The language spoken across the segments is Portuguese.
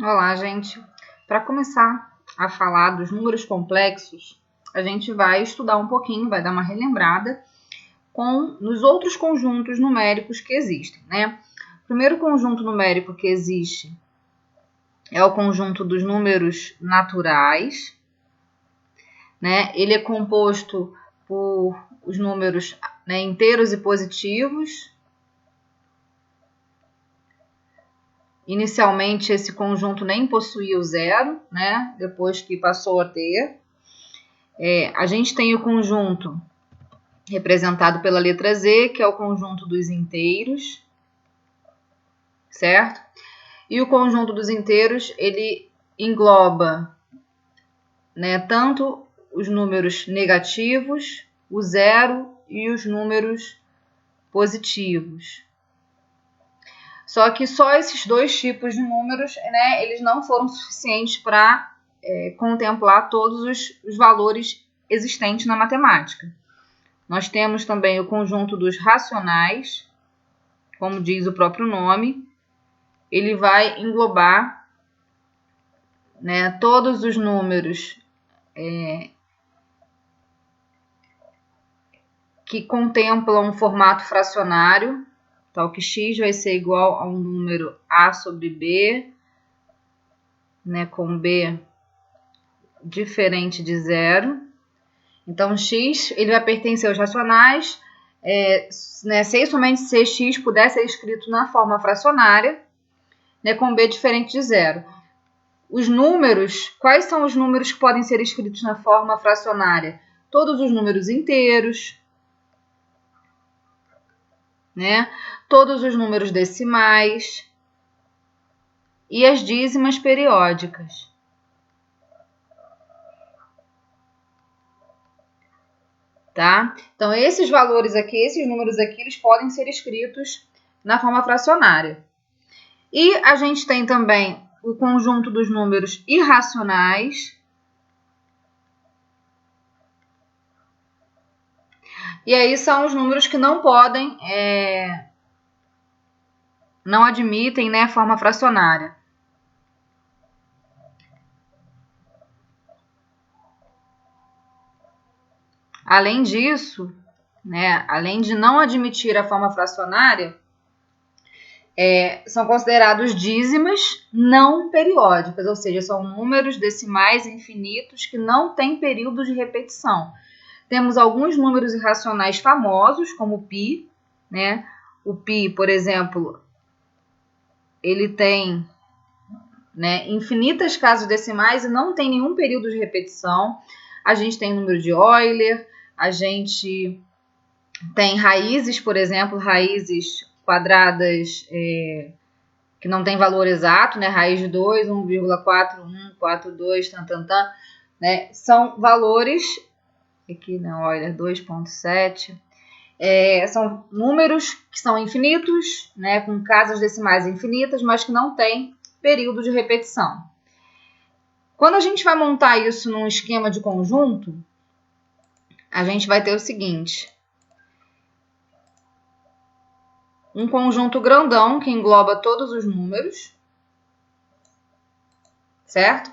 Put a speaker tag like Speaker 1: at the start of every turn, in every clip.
Speaker 1: Olá, gente. Para começar a falar dos números complexos, a gente vai estudar um pouquinho, vai dar uma relembrada nos outros conjuntos numéricos que existem, né? O primeiro conjunto numérico que existe é o conjunto dos números naturais, né? Ele é composto por os números, né, inteiros e positivos. Inicialmente, esse conjunto nem possuía o zero, né? Depois que passou a ter. A gente tem o conjunto representado pela letra Z, que é o conjunto dos inteiros, certo? E o conjunto dos inteiros, ele engloba, né, tanto os números negativos, o zero e os números positivos. Só que só esses dois tipos de números, né, eles não foram suficientes para contemplar todos os valores existentes na matemática. Nós temos também o conjunto dos racionais, como diz o próprio nome. Ele vai englobar, né, todos os números que contemplam um formato fracionário, tal que x vai ser igual a um número a sobre b, né, com b diferente de zero. Então, x ele vai pertencer aos racionais, né, se somente se x puder ser escrito na forma fracionária, né, com b diferente de zero. Os números, quais são os números que podem ser escritos na forma fracionária? Todos os números inteiros, né? Todos os números decimais e as dízimas periódicas. Tá? Então, esses valores aqui, esses números aqui, eles podem ser escritos na forma fracionária. E a gente tem também o conjunto dos números irracionais. E aí são os números que não podem, não admitem, né, forma fracionária. Além disso, né, além de não admitir a forma fracionária, são considerados dízimas não periódicas, ou seja, são números decimais infinitos que não têm período de repetição. Temos alguns números irracionais famosos, como o π, né? O π, por exemplo, ele tem, né, infinitas casas decimais e não tem nenhum período de repetição. A gente tem o número de Euler, a gente tem raízes, por exemplo, raízes quadradas que não tem valor exato, né? Raiz de 2, 1,4142, né? São valores, aqui não, Euler 2,7, são números que são infinitos, né? Com casas decimais infinitas, mas que não têm período de repetição. Quando a gente vai montar isso num esquema de conjunto, a gente vai ter o seguinte: um conjunto grandão que engloba todos os números, certo?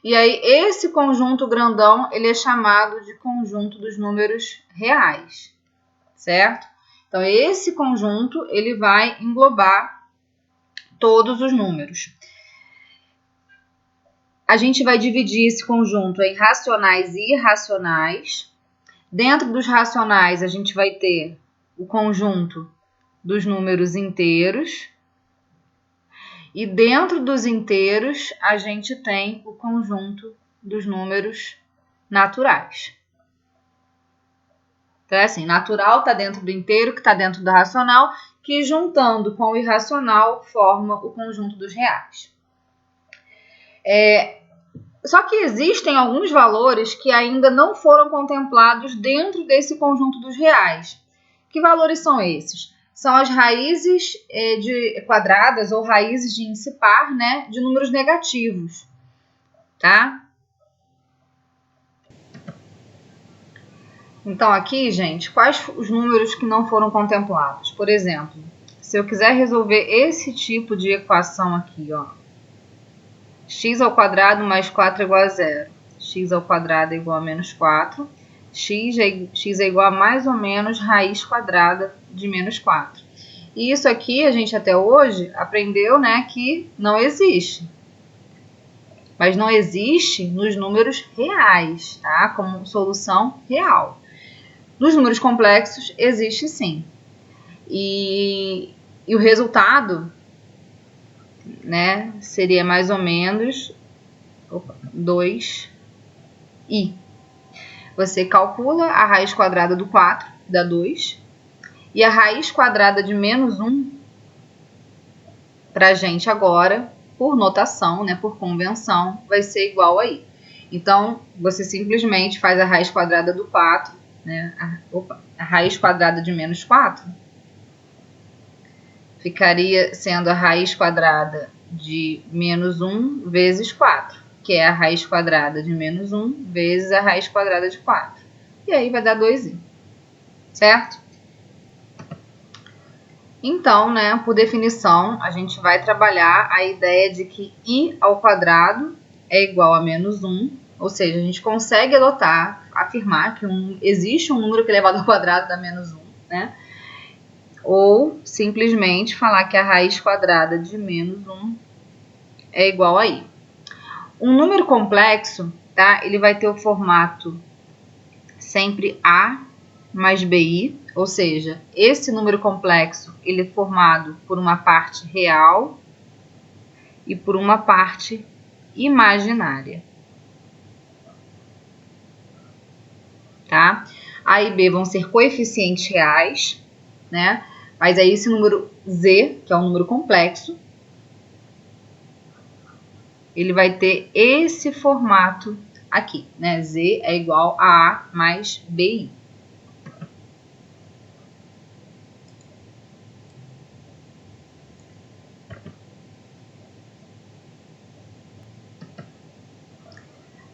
Speaker 1: E aí esse conjunto grandão, ele é chamado de conjunto dos números reais, certo? Então esse conjunto, ele vai englobar todos os números. A gente vai dividir esse conjunto em racionais e irracionais. Dentro dos racionais, a gente vai ter o conjunto dos números inteiros. E dentro dos inteiros, a gente tem o conjunto dos números naturais. Então, é assim, natural está dentro do inteiro, que está dentro do racional, que juntando com o irracional, forma o conjunto dos reais. Só que existem alguns valores que ainda não foram contemplados dentro desse conjunto dos reais. Que valores são esses? São as raízes de quadradas ou raízes de índice par, né, de números negativos, tá? Então aqui, gente, quais os números que não foram contemplados? Por exemplo, se eu quiser resolver esse tipo de equação aqui, ó, x ao quadrado mais 4 é igual a 0. X ao quadrado é igual a menos 4. X é igual a mais ou menos raiz quadrada de menos 4. E isso aqui a gente até hoje aprendeu, né, que não existe. Mas não existe nos números reais, tá? Como solução real. Nos números complexos existe sim. E o resultado, né, seria mais ou menos 2i. Você calcula a raiz quadrada do 4, dá 2. E a raiz quadrada de menos 1, pra gente agora, por notação, né, por convenção, vai ser igual a i. Então, você simplesmente faz a raiz quadrada do 4, né, a raiz quadrada de menos 4, ficaria sendo a raiz quadrada de menos 1 vezes 4, que é a raiz quadrada de menos 1 vezes a raiz quadrada de 4. E aí vai dar 2i, certo? Então, né, por definição, a gente vai trabalhar a ideia de que i ao quadrado é igual a menos 1, ou seja, a gente consegue afirmar que existe um número que elevado ao quadrado dá menos 1, né? Ou simplesmente falar que a raiz quadrada de menos 1 é igual a i. Um número complexo, tá? Ele vai ter o formato sempre a mais bi, ou seja, esse número complexo ele é formado por uma parte real e por uma parte imaginária. Tá? A e b vão ser coeficientes reais, né? Mas aí esse número z, que é um número complexo, ele vai ter esse formato aqui, né? Z é igual a A mais BI.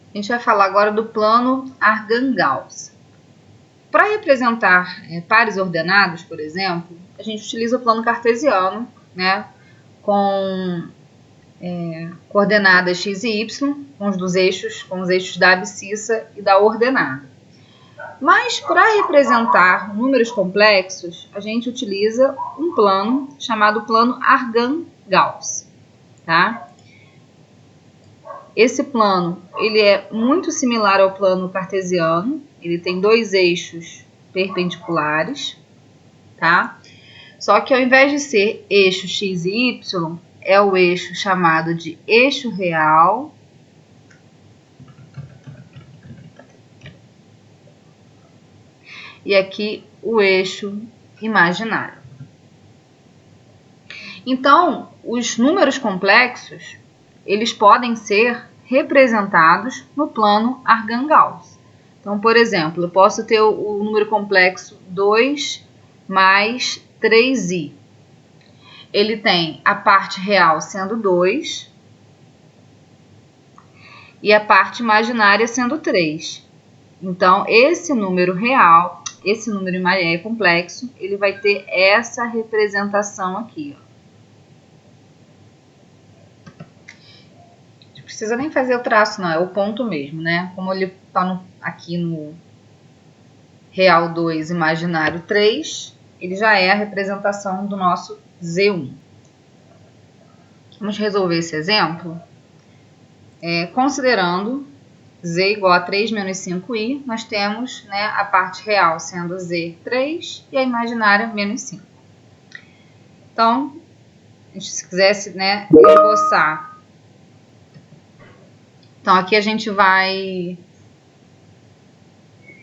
Speaker 1: A gente vai falar agora do plano Argand-Gauss. Para representar pares ordenados, por exemplo, a gente utiliza o plano cartesiano, né, com coordenadas x e y, com os eixos da abscissa e da ordenada. Mas para representar números complexos, a gente utiliza um plano chamado plano Argand-Gauss, tá? Esse plano ele é muito similar ao plano cartesiano, ele tem dois eixos perpendiculares, tá? Só que ao invés de ser eixo x e y, é o eixo chamado de eixo real e aqui o eixo imaginário. Então, os números complexos, eles podem ser representados no plano Argand-Gauss. Então, por exemplo, eu posso ter o número complexo 2 mais 3i. Ele tem a parte real sendo 2 e a parte imaginária sendo 3. Então, esse número real, esse número imaginário complexo, ele vai ter essa representação aqui, ó. Não precisa nem fazer o traço, não, é o ponto mesmo, né? Como ele está aqui no real 2, imaginário 3, ele já é a representação do nosso Z1. Vamos resolver esse exemplo considerando z igual a 3 menos 5i, nós temos, né, a parte real sendo z3 e a imaginária menos 5. Então, se quisesse, né, esboçar. Então, aqui a gente vai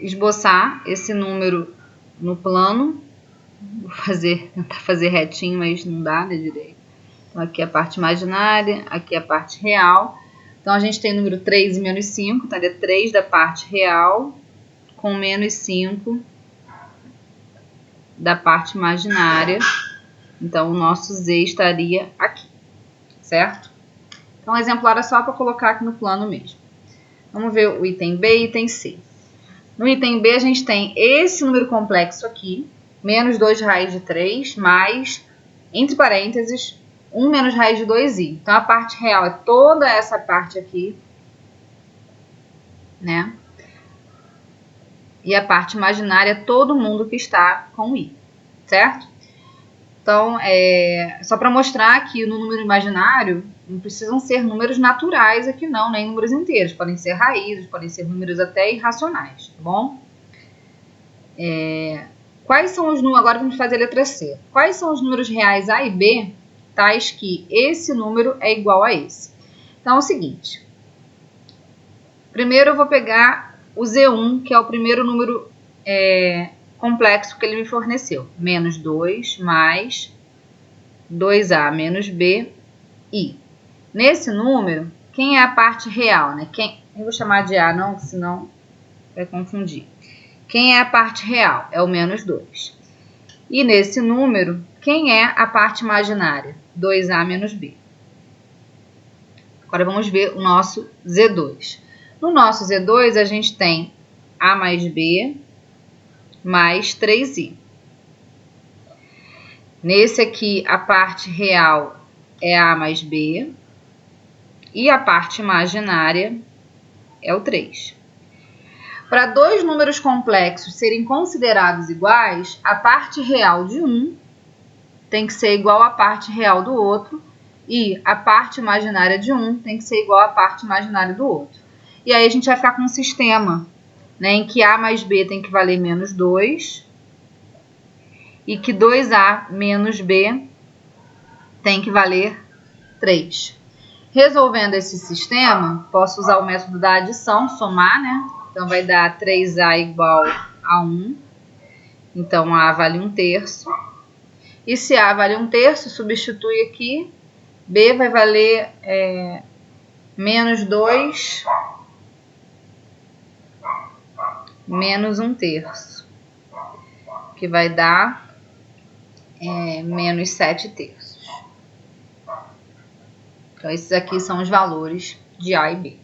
Speaker 1: esboçar esse número no plano. Vou tentar fazer retinho, mas não dá, né, direito. Então, aqui a parte imaginária, aqui a parte real. Então, a gente tem o número 3 e menos 5, então, é 3 da parte real com menos 5 da parte imaginária. Então, o nosso z estaria aqui, certo? Então, o exemplar é só para colocar aqui no plano mesmo. Vamos ver o item B e item C. No item B, a gente tem esse número complexo aqui, menos 2 raiz de 3, mais, entre parênteses, 1 menos raiz de 2i. Então, a parte real é toda essa parte aqui, né? E a parte imaginária é todo mundo que está com i, certo? Então, só para mostrar que no número imaginário não precisam ser números naturais aqui não, nem números inteiros. Podem ser raízes, podem ser números até irracionais, tá bom? Quais são os números? Agora vamos fazer a letra C. Quais são os números reais A e B, tais que esse número é igual a esse? Então é o seguinte. Primeiro eu vou pegar o Z1, que é o primeiro número complexo que ele me forneceu. Menos 2 mais 2A menos B, I. Nesse número, quem é a parte real, né? Eu vou chamar de A não, senão vai confundir. Quem é a parte real? É o menos 2. E nesse número, quem é a parte imaginária? 2A menos B. Agora vamos ver o nosso Z2. No nosso Z2, a gente tem A mais B mais 3I. Nesse aqui, a parte real é A mais B e a parte imaginária é o 3. Para dois números complexos serem considerados iguais, a parte real de um tem que ser igual à parte real do outro e a parte imaginária de um tem que ser igual à parte imaginária do outro. E aí a gente vai ficar com um sistema, né, em que A mais B tem que valer menos 2 e que 2A menos B tem que valer 3. Resolvendo esse sistema, posso usar o método da adição, somar, né? Então, vai dar 3A igual a 1. Então, A vale 1/3. E se A vale 1/3, substitui aqui. B vai valer menos 2 menos 1/3. Que vai dar menos 7/3. Então, esses aqui são os valores de A e B.